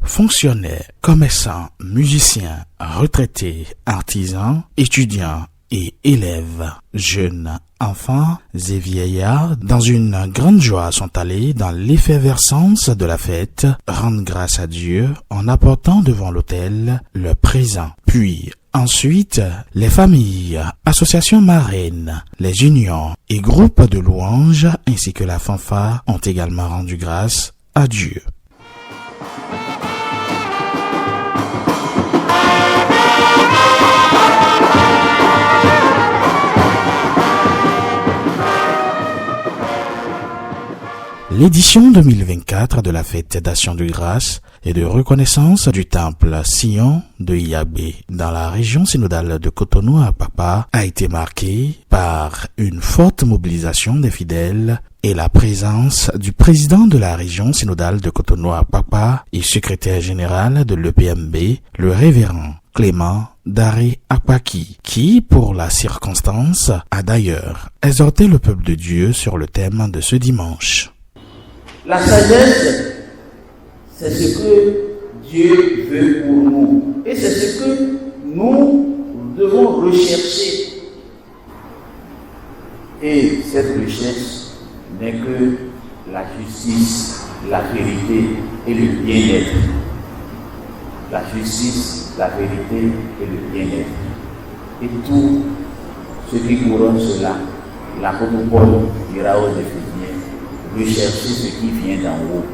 fonctionnaires, commerçants, musiciens, retraités, artisans, étudiants et élèves, jeunes, enfants et vieillards, dans une grande joie sont allés dans l'effervescence de la fête, rendre grâce à Dieu en apportant devant l'autel le présent. Puis, ensuite, les familles, associations marraines, les unions et groupes de louanges ainsi que la fanfare ont également rendu grâce à Dieu. L'édition 2024 de la fête d'Action de grâce et de reconnaissance du temple Sion de Yahweh dans la région synodale de Cotonou à Akpakpa a été marquée par une forte mobilisation des fidèles et la présence du président de la région synodale de Cotonou à Akpakpa et secrétaire général de l'EPMB, le révérend Clément Daré Akpaki, qui, pour la circonstance, a d'ailleurs exhorté le peuple de Dieu sur le thème de ce dimanche. La sagesse, c'est ce que Dieu veut pour nous. Et c'est ce que nous devons rechercher. Et cette recherche n'est que la justice, la vérité et le bien-être. La justice, la vérité et le bien-être. Et tout ce qui couronne cela, l'apôtre Paul dira aux Éphésiens, rechercher ce qui vient d'en haut.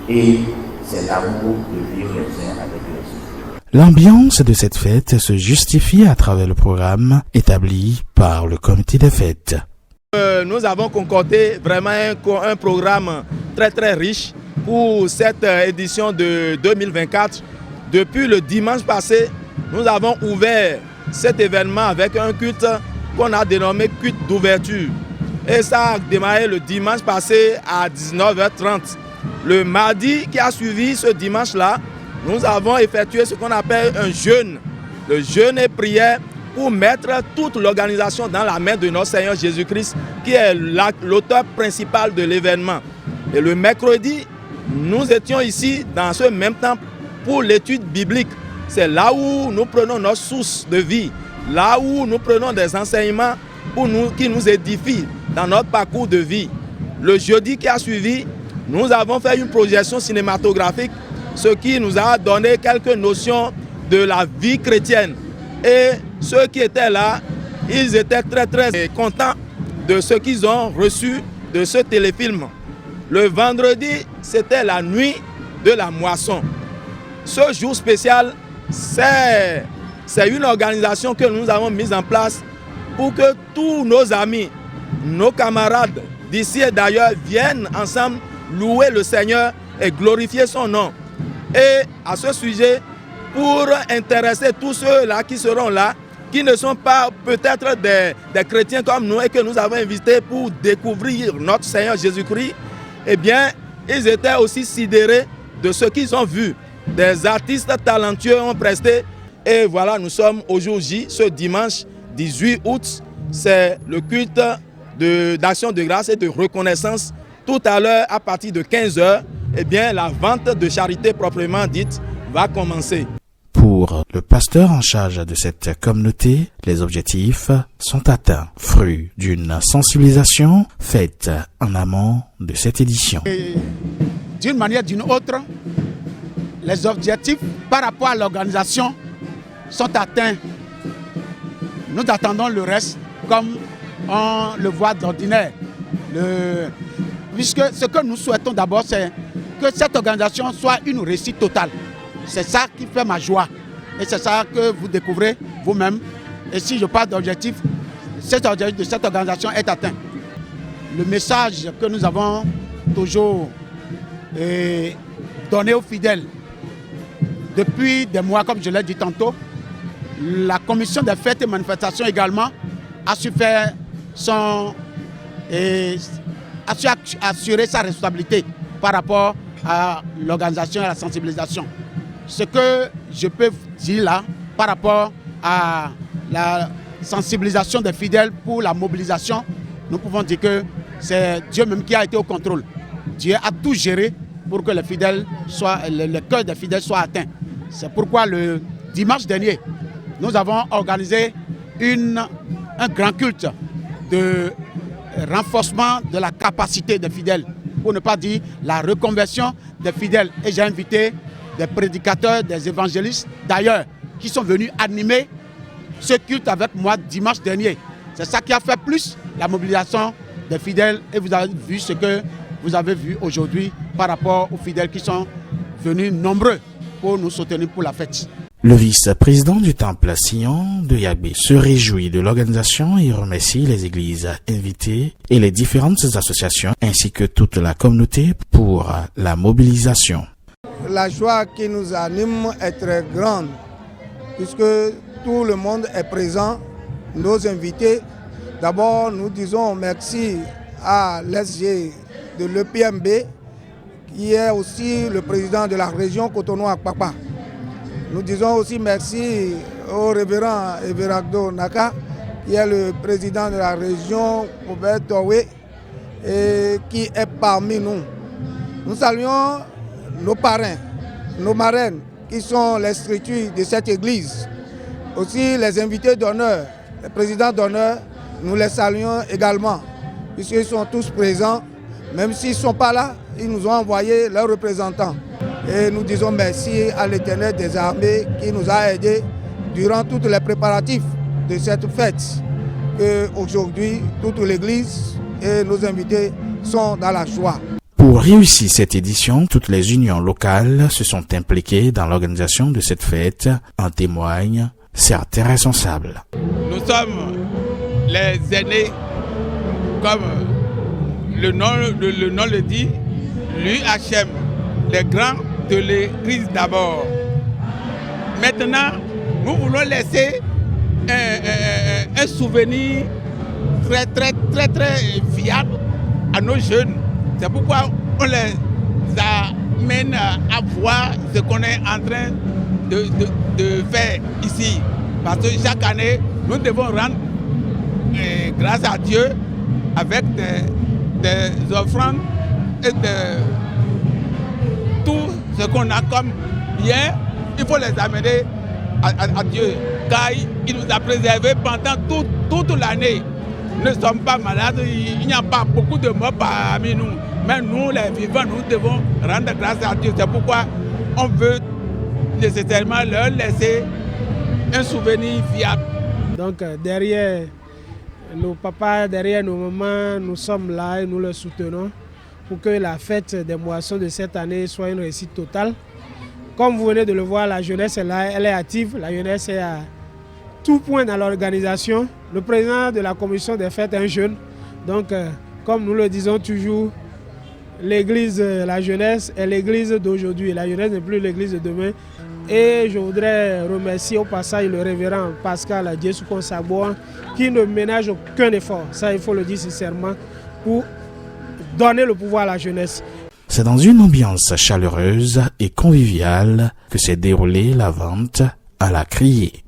Et c'est l'amour de vivre les uns avec les autres. L'ambiance de cette fête se justifie à travers le programme établi par le comité des fêtes. Nous avons concordé vraiment un programme très très riche pour cette édition de 2024. Depuis le dimanche passé, nous avons ouvert cet événement avec un culte qu'on a dénommé culte d'ouverture. Et ça a démarré le dimanche passé à 19h30. Le mardi qui a suivi ce dimanche-là, nous avons effectué ce qu'on appelle un jeûne. Le jeûne et prière pour mettre toute l'organisation dans la main de notre Seigneur Jésus-Christ, qui est l'auteur principal de l'événement. Et le mercredi, nous étions ici dans ce même temps pour l'étude biblique. C'est là où nous prenons notre source de vie, là où nous prenons des enseignements qui nous édifient dans notre parcours de vie. Le jeudi qui a suivi, nous avons fait une projection cinématographique, ce qui nous a donné quelques notions de la vie chrétienne. Et ceux qui étaient là, ils étaient très très contents de ce qu'ils ont reçu de ce téléfilm. Le vendredi, c'était la nuit de la moisson. Ce jour spécial, c'est une organisation que nous avons mise en place pour que tous nos amis, nos camarades d'ici et d'ailleurs viennent ensemble louer le Seigneur et glorifier son nom. Et à ce sujet, pour intéresser tous ceux-là qui seront là, qui ne sont pas peut-être des chrétiens comme nous et que nous avons invités pour découvrir notre Seigneur Jésus-Christ, eh bien, ils étaient aussi sidérés de ce qu'ils ont vu. Des artistes talentueux ont presté. Et voilà, nous sommes au jour J, ce dimanche 18 août, c'est le culte d'action de grâce et de reconnaissance. Tout à l'heure, à partir de 15h, eh bien, la vente de charité proprement dite va commencer. Pour le pasteur en charge de cette communauté, les objectifs sont atteints, fruit d'une sensibilisation faite en amont de cette édition. D'une manière ou d'une autre, les objectifs par rapport à l'organisation sont atteints. Nous attendons le reste comme on le voit d'ordinaire. Puisque ce que nous souhaitons d'abord, c'est que cette organisation soit une réussite totale. C'est ça qui fait ma joie. Et c'est ça que vous découvrez vous-même. Et si je parle d'objectif, cet objectif de cette organisation est atteint. Le message que nous avons toujours donné aux fidèles, depuis des mois, comme je l'ai dit tantôt, la commission des fêtes et manifestations également a su faire assurer sa responsabilité par rapport à l'organisation et à la sensibilisation. Ce que je peux dire là, par rapport à la sensibilisation des fidèles pour la mobilisation, nous pouvons dire que c'est Dieu même qui a été au contrôle. Dieu a tout géré pour que les fidèles soient, le cœur des fidèles soit atteint. C'est pourquoi le dimanche dernier, nous avons organisé un grand culte de renforcement de la capacité des fidèles, pour ne pas dire la reconversion des fidèles. Et j'ai invité des prédicateurs, des évangélistes d'ailleurs, qui sont venus animer ce culte avec moi dimanche dernier. C'est ça qui a fait plus la mobilisation des fidèles. Et vous avez vu ce que vous avez vu aujourd'hui par rapport aux fidèles qui sont venus nombreux pour nous soutenir pour la fête. Le vice-président du temple Sion de Yagbé se réjouit de l'organisation et remercie les églises invitées et les différentes associations ainsi que toute la communauté pour la mobilisation. La joie qui nous anime est très grande puisque tout le monde est présent, nos invités. D'abord, nous disons merci à l'SG de l'EPMB qui est aussi le président de la région Cotonou-Akpakpa. Nous disons aussi merci au révérend Everardo Naka, qui est le président de la région Koubet-Towe et qui est parmi nous. Nous saluons nos parrains, nos marraines, qui sont les structures de cette église. Aussi les invités d'honneur, les présidents d'honneur, nous les saluons également, puisqu'ils sont tous présents. Même s'ils ne sont pas là, ils nous ont envoyé leurs représentants. Et nous disons merci à l'Éternel des armées qui nous a aidés durant tous les préparatifs de cette fête. Aujourd'hui, toute l'Église et nos invités sont dans la joie. Pour réussir cette édition, toutes les unions locales se sont impliquées dans l'organisation de cette fête, en témoignent certains responsables. Nous sommes les aînés, comme le nom le dit, l'UHM, les grands de l'église d'abord. Maintenant, nous voulons laisser un souvenir très fiable à nos jeunes. C'est pourquoi on les amène à voir ce qu'on est en train de faire ici. Parce que chaque année, nous devons rendre grâce à Dieu avec des offrandes et tout ce qu'on a comme bien, il faut les amener à Dieu, car il nous a préservés pendant toute l'année. Nous ne sommes pas malades, il n'y a pas beaucoup de morts parmi nous, mais nous les vivants, nous devons rendre grâce à Dieu. C'est pourquoi on veut nécessairement leur laisser un souvenir fiable. Donc derrière nos papas, derrière nos mamans, nous sommes là et nous les soutenons pour que la fête des moissons de cette année soit une réussite totale. Comme vous venez de le voir, la jeunesse est là, elle est active, la jeunesse est à tout point dans l'organisation. Le président de la commission des fêtes est un jeune, donc comme nous le disons toujours, l'église, la jeunesse est l'église d'aujourd'hui, la jeunesse n'est plus l'église de demain. Et je voudrais remercier au passage le révérend Pascal Djessoukon-Saboan qui ne ménage aucun effort, ça il faut le dire sincèrement, pour donner le pouvoir à la jeunesse. C'est dans une ambiance chaleureuse et conviviale que s'est déroulée la vente à la criée.